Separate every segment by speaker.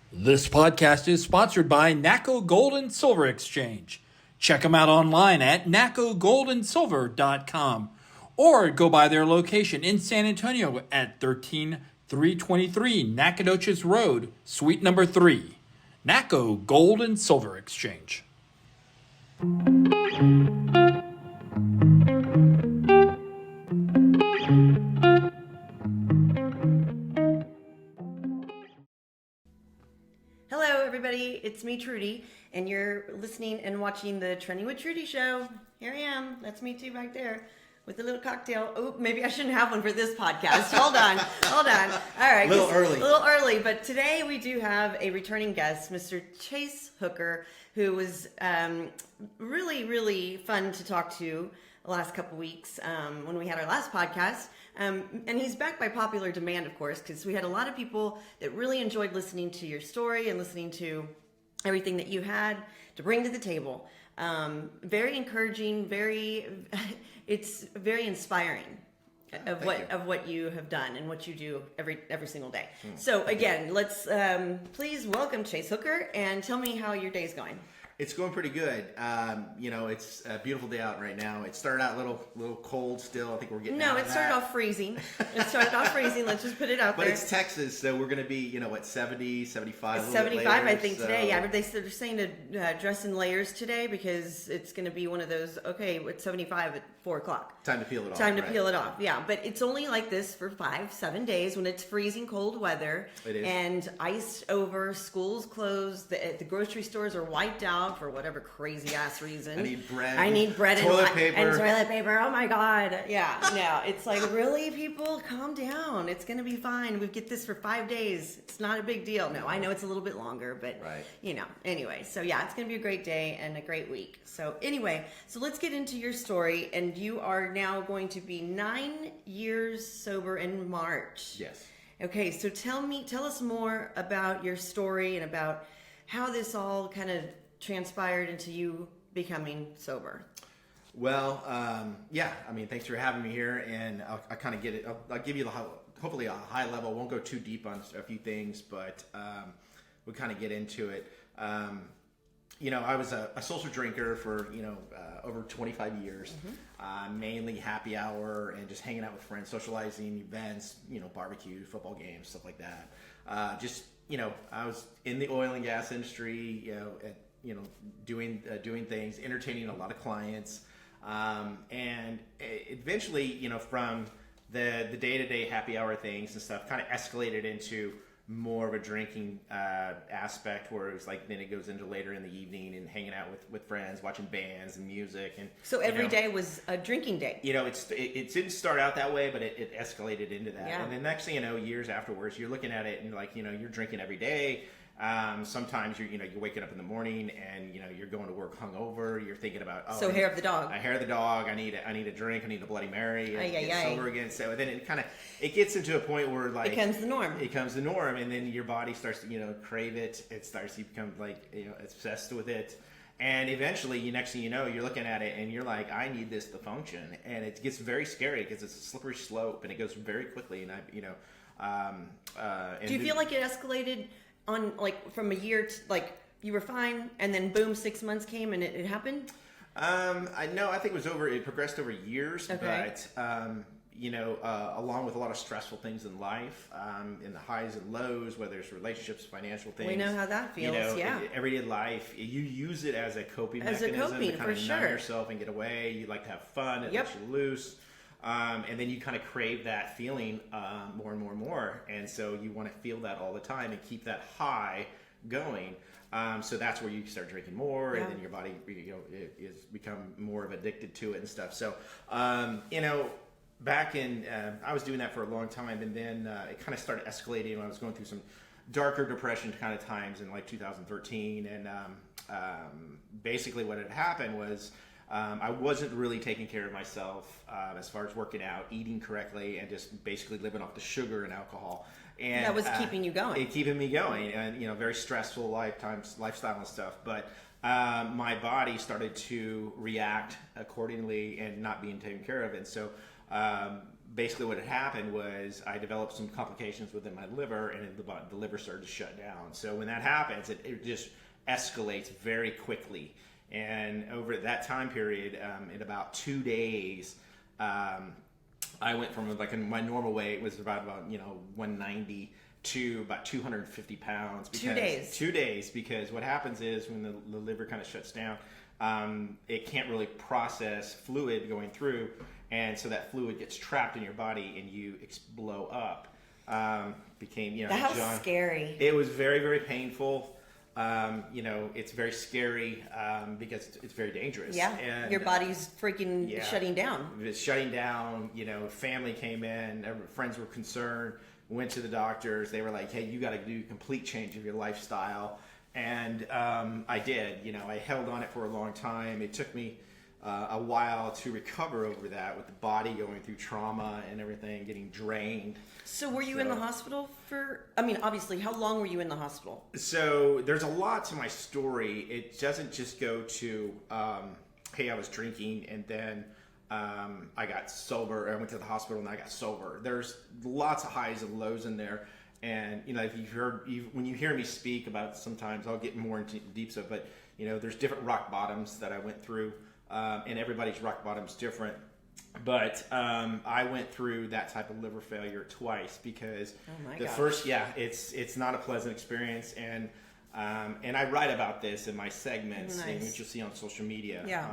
Speaker 1: This podcast is sponsored by NACO Gold and Silver Exchange. Check them out online at nacogoldensilver.com or go by their location in San Antonio at 13323 Nacogdoches Road, Suite number 3. NACO Gold and Silver Exchange.
Speaker 2: Hello, everybody. It's me, Trudy, and you're listening and watching the Trending with Trudy show. Here I am. That's me too back there with a little cocktail. Oh, maybe I shouldn't have one for this podcast. Hold on. All right.
Speaker 3: A little early.
Speaker 2: But today we do have a returning guest, Mr. Chase Hooker, who was really, really fun to talk to the last couple weeks when we had our last podcast. And he's back by popular demand, of course, because we had a lot of people that really enjoyed listening to your story and listening to everything that you had to bring to the table. Very encouraging, it's very inspiring of what you have done and what you do every single day. So again, let's please welcome Chase Hooker and tell me how your day's going.
Speaker 3: It's going pretty good. It's a beautiful day out right now. It started out a little cold still. I think we're getting out of that.
Speaker 2: Started off freezing. Let's just put it out there.
Speaker 3: But it's Texas, so we're going to be, 70, 75
Speaker 2: It's
Speaker 3: a little bit
Speaker 2: 75,
Speaker 3: later,
Speaker 2: I think, today. Yeah, but they're saying to dress in layers today because it's going to be one of those, okay, it's 75 at 4 o'clock.
Speaker 3: Time to peel it off.
Speaker 2: Peel it off, yeah. But it's only like this for 5-7 days when it's freezing cold weather.
Speaker 3: It is.
Speaker 2: And iced over, schools closed, the grocery stores are wiped out for whatever crazy ass reason.
Speaker 3: I need bread.
Speaker 2: Toilet
Speaker 3: paper.
Speaker 2: And toilet paper. Oh my God. Yeah. No, it's like, really, people, calm down. It's going to be fine. We get this for 5 days. It's not a big deal. No, I know it's a little bit longer, but anyway. So yeah, it's going to be a great day and a great week. So anyway, so let's get into your story. And you are now going to be 9 years sober in March.
Speaker 3: Yes.
Speaker 2: Okay. So tell us more about your story and about how this all kind of transpired into you becoming sober.
Speaker 3: Well, thanks for having me here, and I'll kind of get it. I'll give you hopefully a high level. Won't go too deep on a few things, but we'll kind of get into it. I was a social drinker for over 25 years, mainly happy hour and just hanging out with friends, socializing, events, barbecue, football games, stuff like that. I was in the oil and gas industry, doing things, entertaining a lot of clients, and eventually, from the day-to-day happy hour things and stuff, kind of escalated into more of a drinking aspect, where it was like, then it goes into later in the evening and hanging out with friends, watching bands and music, and
Speaker 2: so every day was a drinking day.
Speaker 3: It didn't start out that way, but it escalated into that.
Speaker 2: Yeah.
Speaker 3: And then next thing you know, years afterwards, you're looking at it and you're drinking every day. Sometimes you're waking up in the morning and you're going to work hungover. You're thinking about
Speaker 2: hair of the dog.
Speaker 3: Hair of the dog. I need a drink. I need a Bloody Mary. Get sober again. So then it gets into a point where like
Speaker 2: becomes the norm.
Speaker 3: It becomes the norm, and then your body starts to crave it. It starts to become obsessed with it. And eventually, next thing you know, you're looking at it and you're like, I need this to function. And it gets very scary because it's a slippery slope and it goes very quickly. And
Speaker 2: do you feel like it escalated on from a year to you were fine and then boom, 6 months came and it happened?
Speaker 3: I think it progressed over years,
Speaker 2: okay.
Speaker 3: But along with a lot of stressful things in life, in the highs and lows, whether it's relationships, financial things.
Speaker 2: We know how that feels, yeah.
Speaker 3: Everyday life, you use it as a coping mechanism to kind of numb yourself and get away. You like to have fun, it lets you loose. And then you kind of crave that feeling more and more and more. And so you want to feel that all the time and keep that high going. So that's where you start drinking more, and then your body is become more of addicted to it and stuff. So, back in, I was doing that for a long time, and then it kind of started escalating when I was going through some darker depression kind of times in 2013. And basically what had happened was I wasn't really taking care of myself as far as working out, eating correctly, and just basically living off the sugar and alcohol. And
Speaker 2: that was keeping you going.
Speaker 3: Keeping me going, and very stressful lifestyle and stuff. But my body started to react accordingly and not being taken care of. And so basically what had happened was I developed some complications within my liver, and the liver started to shut down. So when that happens, it just escalates very quickly. And over that time period, in about 2 days, I went from like my normal weight was about 190 to about 250 pounds. Because,
Speaker 2: 2 days.
Speaker 3: 2 days, because what happens is when the liver kind of shuts down, it can't really process fluid going through, and so that fluid gets trapped in your body and you blow up.
Speaker 2: That was scary.
Speaker 3: It was very, very painful. It's very scary because it's very dangerous.
Speaker 2: Yeah,
Speaker 3: and
Speaker 2: your body's freaking shutting down.
Speaker 3: It's shutting down. Family came in, friends were concerned, went to the doctors. They were like, hey, you got to do a complete change of your lifestyle. And I did. I held on it for a long time. It took me a while to recover over that, with the body going through trauma and everything, getting drained.
Speaker 2: So were you in the hospital obviously, how long were you in the hospital?
Speaker 3: So there's a lot to my story. It doesn't just go to, hey, I was drinking and then I got sober. I went to the hospital and I got sober. There's lots of highs and lows in there. And, if when you hear me speak about it, sometimes I'll get more into deep stuff, but, there's different rock bottoms that I went through, and everybody's rock bottom's different. But I went through that type of liver failure twice, because first, it's not a pleasant experience, and I write about this in my segments, which you'll see on social media.
Speaker 2: Yeah.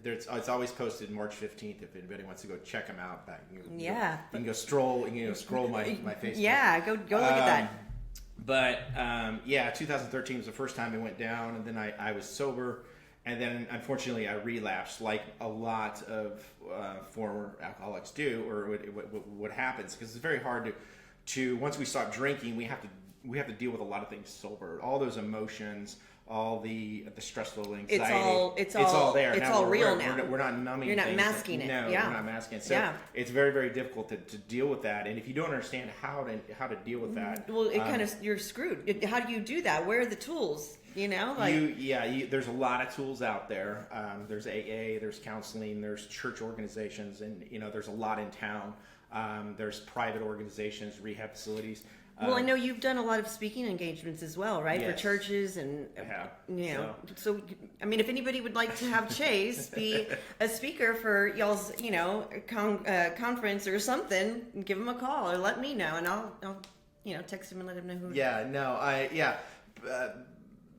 Speaker 3: It's always posted March 15th if anybody wants to go check them out. You can go scroll my Facebook.
Speaker 2: Yeah, go look at that.
Speaker 3: But 2013 was the first time I went down, and then I was sober. And then, unfortunately, I relapsed, like a lot of former alcoholics do, or what happens, because it's very hard to once we stop drinking, we have to deal with a lot of things sober, all those emotions, all the stressful anxiety. It's all there.
Speaker 2: It's all real now.
Speaker 3: We're not numbing.
Speaker 2: You're not
Speaker 3: things.
Speaker 2: masking it.
Speaker 3: No,
Speaker 2: yeah.
Speaker 3: we're not masking it. So it's very, very difficult to deal with that. And if you don't understand how to deal with that,
Speaker 2: well, you're screwed. How do you do that? Where are the tools?
Speaker 3: There's a lot of tools out there. There's AA, there's counseling, there's church organizations, and there's a lot in town. There's private organizations, rehab facilities.
Speaker 2: Well, I know you've done a lot of speaking engagements as well, right?
Speaker 3: Yes.
Speaker 2: For churches and
Speaker 3: I have.
Speaker 2: So if anybody would like to have Chase be a speaker for y'all's, conference or something, give him a call or let me know, and I'll text him and let him know who.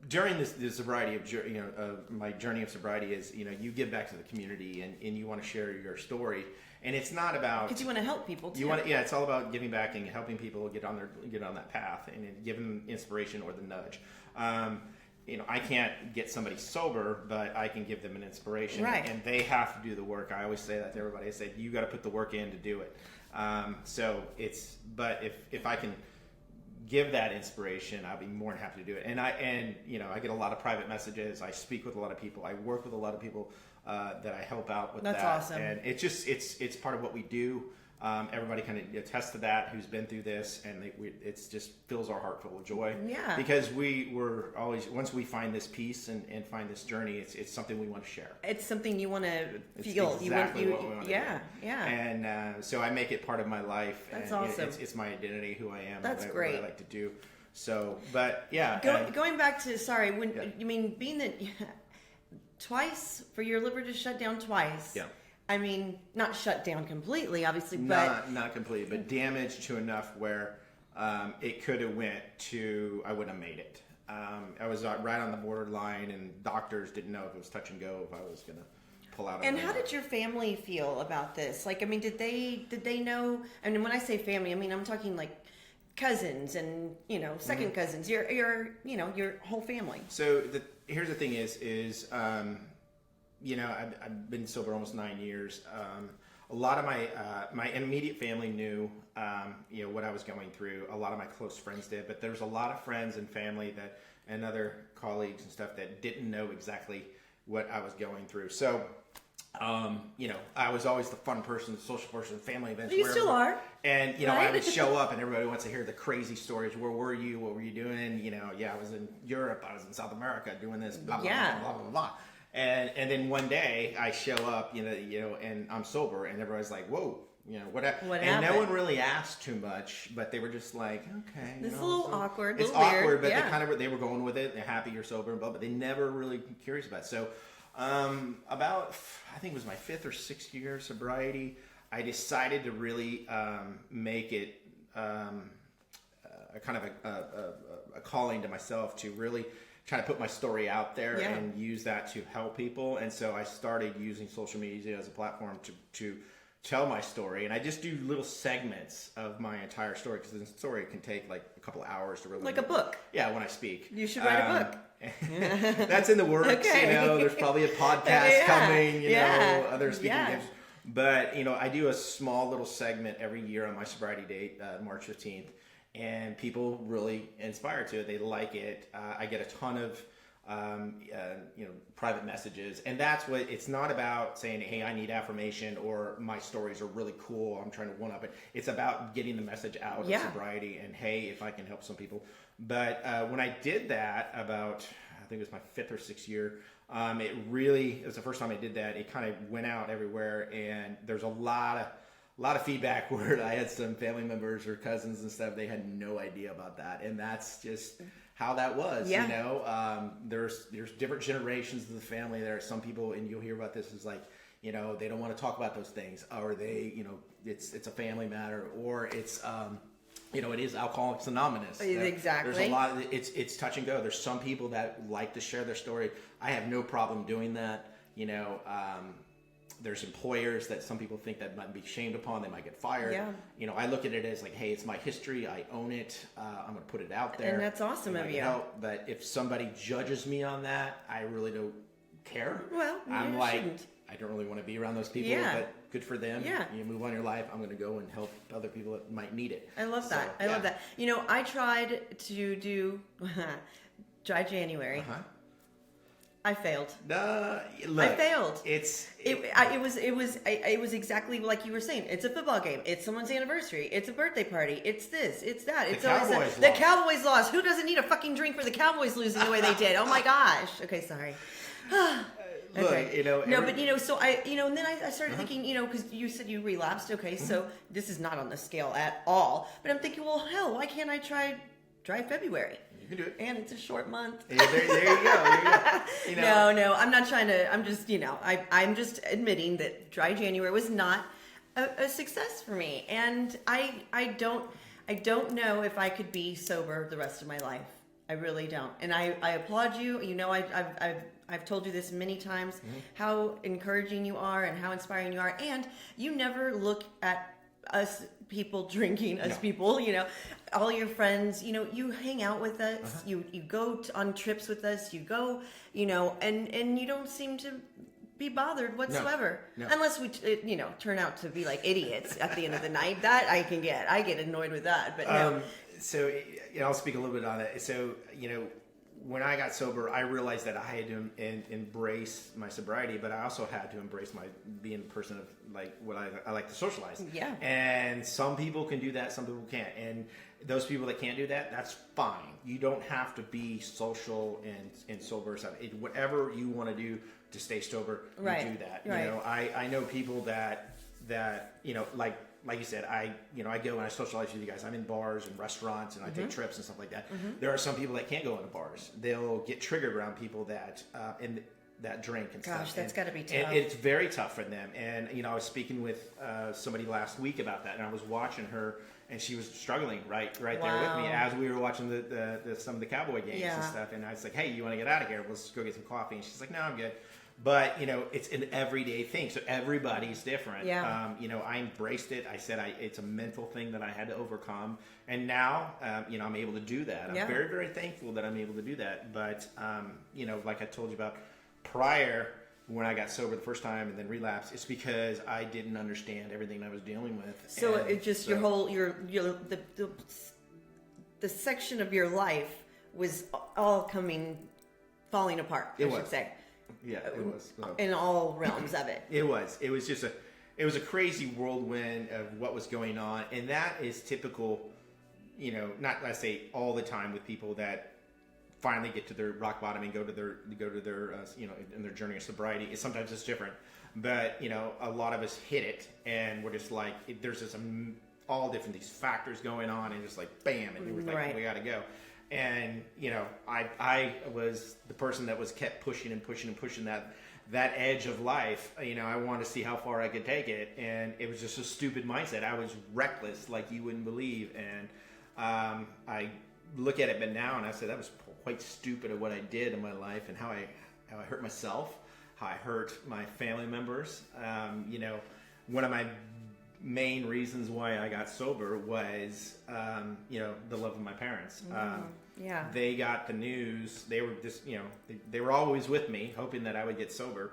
Speaker 3: During this sobriety of my journey of sobriety is you give back to the community and you want to share your story, and it's not about,
Speaker 2: because you want to help people too.
Speaker 3: It's all about giving back and helping people get on that path and giving them inspiration or the nudge. I can't get somebody sober, but I can give them an inspiration,
Speaker 2: right?
Speaker 3: And they have to do the work. I always say that to everybody. I say you got to put the work in to do it. But if I can give that inspiration, I'll be more than happy to do it. And I get a lot of private messages. I speak with a lot of people. I work with a lot of people that I help out with.
Speaker 2: That's
Speaker 3: that.
Speaker 2: awesome.
Speaker 3: And it's part of what we do. Everybody kind of attests to that who's been through this, and it just fills our heart full of joy.
Speaker 2: Yeah.
Speaker 3: Because we were always, once we find this peace and find this journey, it's something we want to share.
Speaker 2: It's something you want to feel.
Speaker 3: It's exactly what we want to do.
Speaker 2: Yeah.
Speaker 3: And so I make it part of my life.
Speaker 2: That's
Speaker 3: and
Speaker 2: awesome.
Speaker 3: It's my identity, who I am.
Speaker 2: That's
Speaker 3: what
Speaker 2: great.
Speaker 3: What I like to do. So, but yeah.
Speaker 2: Going back to you mean being that twice for your liver to shut down twice.
Speaker 3: Yeah.
Speaker 2: I mean, not shut down completely, obviously, but
Speaker 3: not completely, but damaged to enough where it could have went to I wouldn't have made it. I was right on the borderline, and doctors didn't know if it was touch and go, if I was going to pull out.
Speaker 2: And how did your family feel about this? Like, I mean, did they know? I mean, when I say family, I mean I'm talking like cousins and second cousins. Your whole family.
Speaker 3: So here's the thing is. I've been sober almost 9 years. A lot of my immediate family knew, what I was going through. A lot of my close friends did, but there's a lot of friends and family and other colleagues and stuff that didn't know exactly what I was going through. So, I was always the fun person, the social person, family events.
Speaker 2: You still are.
Speaker 3: And,
Speaker 2: right?
Speaker 3: I would show up and everybody wants to hear the crazy stories. Where were you? What were you doing? I was in Europe. I was in South America doing this, blah, blah, blah, blah, blah, blah. And then one day I show up, and I'm sober, and everybody's like, "Whoa, whatever.
Speaker 2: What
Speaker 3: and
Speaker 2: happened?
Speaker 3: no one really asked too much, but they were just like, okay,
Speaker 2: This is a little awkward.
Speaker 3: It's
Speaker 2: little
Speaker 3: awkward,
Speaker 2: weird.
Speaker 3: but
Speaker 2: Yeah.
Speaker 3: they were going with it. They're happy you're sober, but they never really curious about it. So, about I think it was my 5th or 6th year of sobriety, I decided to really make it a kind of a calling to myself to really try to put my story out there
Speaker 2: Yeah.
Speaker 3: and use that to help people. And so I started using social media as a platform to tell my story. And I just do little segments of my entire story, because the story can take like a couple of hours to really...
Speaker 2: Like a book.
Speaker 3: Yeah, when I speak.
Speaker 2: You should write a book.
Speaker 3: That's in the works.
Speaker 2: Okay.
Speaker 3: There's probably a podcast coming, other speaking
Speaker 2: Yeah.
Speaker 3: gigs. But, I do a small little segment every year on my sobriety date, March 15th. And people really inspire to it. They like it. I get a ton of, private messages. And that's what, it's not about saying, hey, I need affirmation, or my stories are really cool, I'm trying to one up it. It's about getting the message out of sobriety and, hey, if I can help some people. But when I did that about, I think it was my 5th or 6th year, it was the first time I did that. It kind of went out everywhere, and there's a lot of feedback where I had some family members or cousins and stuff, they had no idea about that. And that's just how that was, there's different generations of the family. There are some people, and you'll hear about this, is like, they don't want to talk about those things, or they, it's a family matter, or it's, it is Alcoholics Anonymous.
Speaker 2: Exactly.
Speaker 3: There's a lot of, it's touch and go. There's some people that like to share their story. I have no problem doing that. There's employers that some people think that might be shamed upon. They might get fired.
Speaker 2: Yeah.
Speaker 3: I look at it as like, hey, it's my history. I own it. I'm going to put it out there.
Speaker 2: And that's awesome of you.
Speaker 3: But if somebody judges me on that, I really don't care.
Speaker 2: Well,
Speaker 3: I'm
Speaker 2: you
Speaker 3: like,
Speaker 2: shouldn't.
Speaker 3: I don't really want to be around those people, but good for them.
Speaker 2: Yeah.
Speaker 3: You move on your life. I'm going to go and help other people that might need it.
Speaker 2: I love that. I love that. I tried to do Dry January.
Speaker 3: Uh-huh.
Speaker 2: I failed.
Speaker 3: Look,
Speaker 2: I failed.
Speaker 3: It
Speaker 2: It was exactly like you were saying. It's a football game. It's someone's anniversary. It's a birthday party. It's this. It's that. It's always
Speaker 3: Cowboys
Speaker 2: that. The
Speaker 3: lost.
Speaker 2: Cowboys lost. Who doesn't need a fucking drink for the Cowboys losing the way they did? Oh my gosh. Okay, sorry.
Speaker 3: Look,
Speaker 2: Okay.
Speaker 3: no,
Speaker 2: but so and then I started thinking, because you said you relapsed. Okay, so this is not on the scale at all. But I'm thinking, well, hell, why can't I try Dry February?
Speaker 3: you can do it.
Speaker 2: And it's a short month.
Speaker 3: Yeah, there you go.
Speaker 2: No, I'm not trying to. I'm just, I'm just admitting that Dry January was not a success for me, and I don't know if I could be sober the rest of my life. I really don't, and I applaud you. I've told you this many times, how encouraging you are and how inspiring you are, and you never look at us people drinking, people, all your friends, you hang out with us, you go on trips with us, you go, and you don't seem to be bothered whatsoever.
Speaker 3: No.
Speaker 2: Unless we, turn out to be like idiots at the end of the night. That I get annoyed with that, but no.
Speaker 3: So I'll speak a little bit on it. So, when I got sober, I realized that I had to embrace my sobriety, but I also had to embrace my being a person of like what I like to socialize.
Speaker 2: Yeah.
Speaker 3: And some people can do that, some people can't. And those people that can't do that, that's fine. You don't have to be social and sober or something. Whatever you want to do to stay sober, you do that.
Speaker 2: Right.
Speaker 3: I know people that like you said, I go and I socialize with you guys. I'm in bars and restaurants and I take trips and stuff like that. There are some people that can't go into bars. They'll get triggered around people that that drink and stuff.
Speaker 2: Gosh, that's got to be tough.
Speaker 3: And it's very tough for them. And I was speaking with somebody last week about that, and I was watching her, and she was struggling right there with me as we were watching the some of the Cowboy games and stuff. And I was like, hey, you want to get out of here? Let's go get some coffee. And she's like, no, I'm good. But, it's an everyday thing. So everybody's different.
Speaker 2: Yeah.
Speaker 3: I embraced it. I said it's a mental thing that I had to overcome. And now, I'm able to do that. I'm very, very thankful that I'm able to do that. But, like I told you about prior, when I got sober the first time and then relapsed, it's because I didn't understand everything I was dealing with.
Speaker 2: So it just, your whole, the section of your life was all falling apart, I should say.
Speaker 3: Yeah, it was.
Speaker 2: In all realms of it.
Speaker 3: It was. It was just a crazy whirlwind of what was going on. And that is typical, not let's say all the time with people that finally get to their rock bottom and go to their in their journey of sobriety. Sometimes it's different, but a lot of us hit it and we're just like there's just all different these factors going on and just like bam, and we're like we got to go. And I was the person that was kept pushing and pushing and pushing that edge of life. I wanted to see how far I could take it, and it was just a stupid mindset. I was reckless like you wouldn't believe, and I look at it but now and I say that was quite stupid of what I did in my life and how I hurt myself, how I hurt my family members. One of my main reasons why I got sober was the love of my parents. They got the news. They were just they were always with me hoping that I would get sober,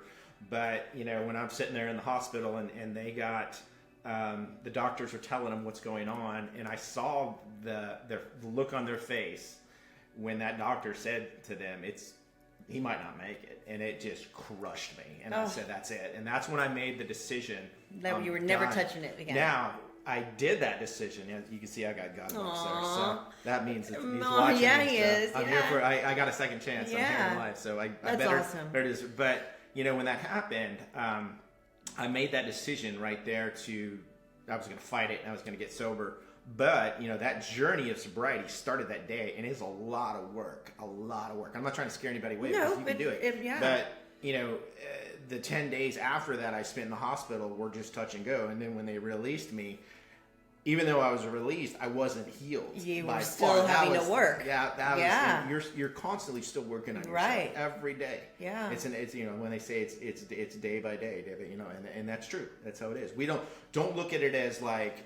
Speaker 3: but when I'm sitting there in the hospital and they got the doctors were telling them what's going on, and I saw the look on their face when that doctor said to them, he might not make it, and it just crushed me. And I said, that's it. And that's when I made the decision
Speaker 2: that you were never touching it again.
Speaker 3: Now I did that decision. As you can see, I got God there, so that means that he's watching.
Speaker 2: Yeah,
Speaker 3: me,
Speaker 2: he
Speaker 3: so
Speaker 2: is.
Speaker 3: I'm here for. I got a second chance. I'm here in life, so I better.
Speaker 2: Awesome.
Speaker 3: Better do. But when that happened, I made that decision right there I was going to fight it and I was going to get sober. But, that journey of sobriety started that day, and it's a lot of work. I'm not trying to scare anybody away because you can do it. But, the 10 days after that I spent in the hospital were just touch and go. And then when they released me, even though I was released, I wasn't healed.
Speaker 2: You were still having to work.
Speaker 3: Yeah, you're constantly still working on yourself every day.
Speaker 2: Yeah,
Speaker 3: it's when they say it's day by day, and that's true. That's how it is. We don't look at it as like,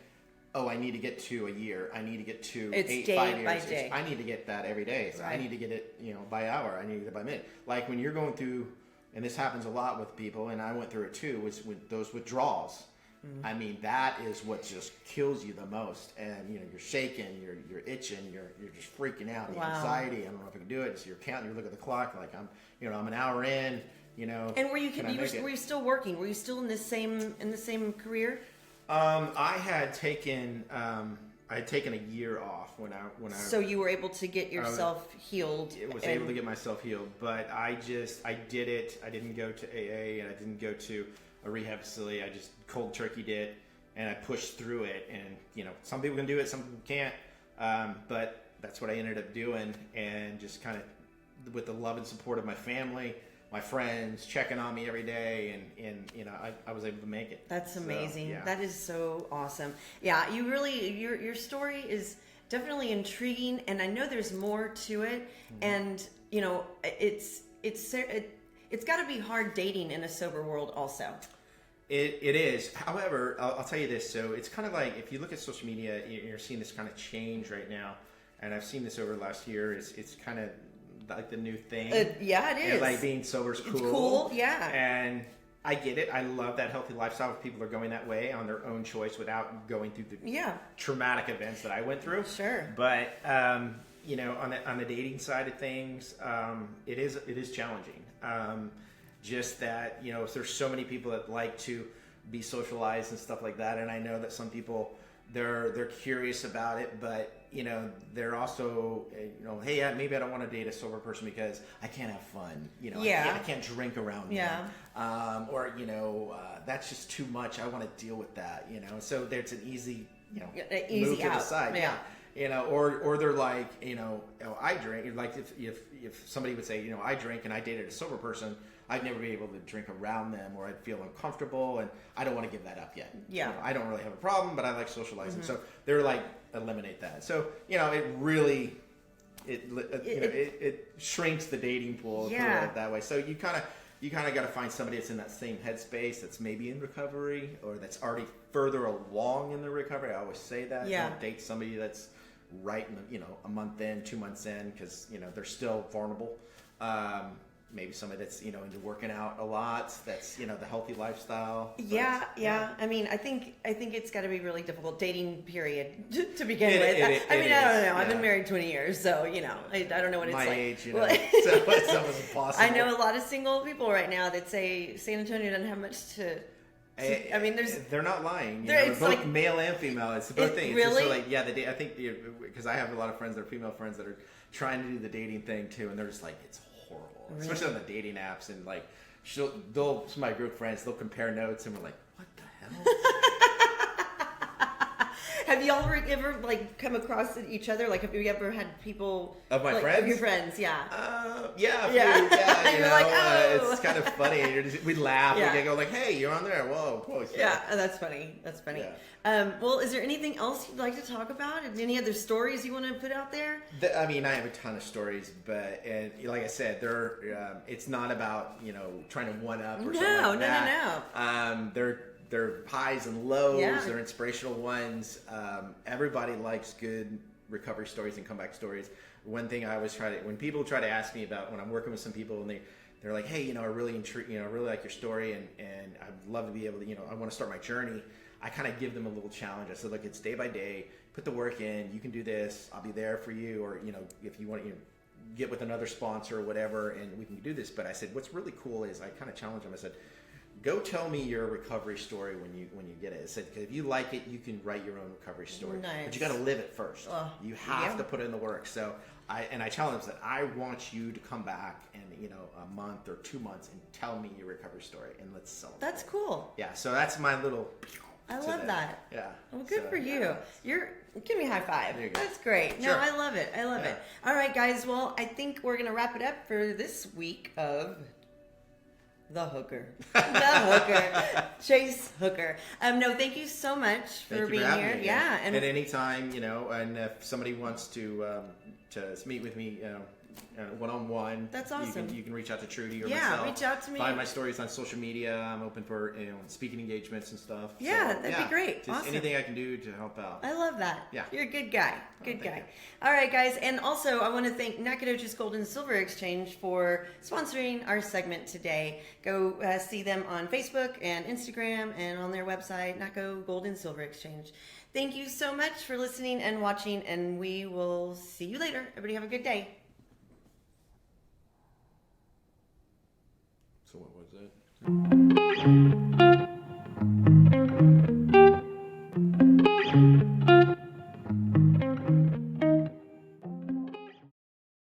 Speaker 3: oh, I need to get to a year. I need to get to 5 years.
Speaker 2: By day.
Speaker 3: I need to get that every day. So I need to get it, by hour. I need to get it by minute. Like when you're going through, and this happens a lot with people, and I went through it too, was with those withdrawals. Mm-hmm. I mean, that is what just kills you the most. And you're shaking, you're itching, you're just freaking out. The anxiety. I don't know if I can do it. So you're counting. You look at the clock, like I'm an hour in.
Speaker 2: And were you still working? Were you still in the same career?
Speaker 3: I had taken a year off when I.
Speaker 2: So you were able to get yourself healed.
Speaker 3: I was able to get myself healed, but I did it. I didn't go to AA, and I didn't go to a rehab facility. I just cold turkeyed it, and I pushed through it. And some people can do it, some people can't. But that's what I ended up doing, and just kind of with the love and support of my family, my friends checking on me every day, and I was able to make it.
Speaker 2: That's amazing. So, yeah. That is so awesome. Yeah, you really your story is definitely intriguing, and I know there's more to it. Mm-hmm. And it's got to be hard dating in a sober world, also.
Speaker 3: It is. However, I'll tell you this. So it's kind of like if you look at social media, you're seeing this kind of change right now, and I've seen this over the last year. It's kind of like the new thing.
Speaker 2: Yeah, it is.
Speaker 3: And like being sober is cool.
Speaker 2: It's cool, yeah.
Speaker 3: And I get it. I love that healthy lifestyle if people are going that way on their own choice without going through the traumatic events that I went through.
Speaker 2: Sure.
Speaker 3: But on the dating side of things, it is challenging. Just that there's so many people that like to be socialized and stuff like that, and I know that some people they're curious about it, but they're also hey, maybe I don't want to date a sober person because I can't have fun. I can't drink around them. Or that's just too much. I want to deal with that. So there's an easy
Speaker 2: easy
Speaker 3: move
Speaker 2: out.
Speaker 3: to the side. Yeah. Or they're like I drink. Like if somebody would say I drink and I dated a sober person, I'd never be able to drink around them, or I'd feel uncomfortable, and I don't want to give that up yet.
Speaker 2: Yeah.
Speaker 3: I don't really have a problem, but I like socializing. Mm-hmm. So they're like, eliminate that. So it really, it shrinks the dating pool if you look at it that way. So you kind of got to find somebody that's in that same headspace, that's maybe in recovery, or that's already further along in the recovery. I always say that.
Speaker 2: Yeah.
Speaker 3: Don't date somebody that's right in a month in, 2 months in, because they're still vulnerable. Maybe somebody that's into working out a lot, that's the healthy lifestyle.
Speaker 2: Yeah. I mean, I think it's got to be really difficult dating period to begin with. I mean, I don't know. Yeah. I've been married 20 years, so I don't know what it's
Speaker 3: my
Speaker 2: like.
Speaker 3: Age, so it's almost impossible.
Speaker 2: I know a lot of single people right now that say San Antonio doesn't have much to. I mean,
Speaker 3: they're not lying. They're both like, male and female. It's both things.
Speaker 2: Really?
Speaker 3: So I think because I have a lot of friends that are female friends that are trying to do the dating thing too, and they're just like, it's horrible,
Speaker 2: Really?
Speaker 3: especially on the dating apps. And like, some of my group friends, they'll compare notes, and we're like, what the hell?
Speaker 2: Have y'all ever like come across each other? Like, have you ever had people
Speaker 3: Of my
Speaker 2: like,
Speaker 3: friends?
Speaker 2: Of your friends, yeah.
Speaker 3: Yeah, a few,
Speaker 2: Yeah.
Speaker 3: yeah.
Speaker 2: You're like, oh.
Speaker 3: It's kind of funny. We laugh.
Speaker 2: Yeah.
Speaker 3: We go like, "Hey, you're on there." Whoa, whoa. So,
Speaker 2: Yeah, that's funny. That's funny.
Speaker 3: Yeah.
Speaker 2: Well, is there anything else you'd like to talk about? Any other stories you want to put out there?
Speaker 3: I mean, I have a ton of stories, but and like I said, it's not about trying to one up or something like that. No. They're highs and lows.
Speaker 2: Yeah.
Speaker 3: They're inspirational ones. Everybody likes good recovery stories and comeback stories. One thing I always when people try to ask me about when I'm working with some people and they're like, hey, I really I really like your story and I'd love to be able to, I want to start my journey. I kind of give them a little challenge. I said, look, it's day by day. Put the work in. You can do this. I'll be there for you. Or, if you want to get with another sponsor or whatever, and we can do this. But I said, what's really cool is I kind of challenge them. I said, go tell me your recovery story when you get it. I said, because if you like it, you can write your own recovery story.
Speaker 2: Nice.
Speaker 3: But you got to live it first. You have to put in the work. So I challenge that. I want you to come back in a month or 2 months and tell me your recovery story, and let's celebrate.
Speaker 2: That's cool.
Speaker 3: Yeah. So that's my little.
Speaker 2: I love that.
Speaker 3: Yeah.
Speaker 2: Well, good for you.
Speaker 3: Yeah.
Speaker 2: Give me a high five.
Speaker 3: There you go.
Speaker 2: That's great.
Speaker 3: Sure.
Speaker 2: No, I love it. I love it. All right, guys. Well, I think we're going to wrap it up for this week of The Hooker. The Hooker. Chase Hooker. No, thank you so much for being here.
Speaker 3: Me.
Speaker 2: Yeah.
Speaker 3: And at any time, and if somebody wants to meet with me, one-on-one.
Speaker 2: That's awesome.
Speaker 3: You can reach out to Trudy or myself.
Speaker 2: Yeah, reach out to me.
Speaker 3: Find my stories on social media. I'm open for speaking engagements and stuff.
Speaker 2: Yeah, that'd be great.
Speaker 3: Just
Speaker 2: awesome.
Speaker 3: anything I can do to help out.
Speaker 2: I love that.
Speaker 3: Yeah.
Speaker 2: You're a good guy. Good guy.
Speaker 3: You.
Speaker 2: All right, guys. And also, I want to thank Nacogdoches Gold and Silver Exchange for sponsoring our segment today. Go see them on Facebook and Instagram and on their website, Naco Gold and Silver Exchange. Thank you so much for listening and watching, and we will see you later. Everybody have a good day.
Speaker 3: So what was it?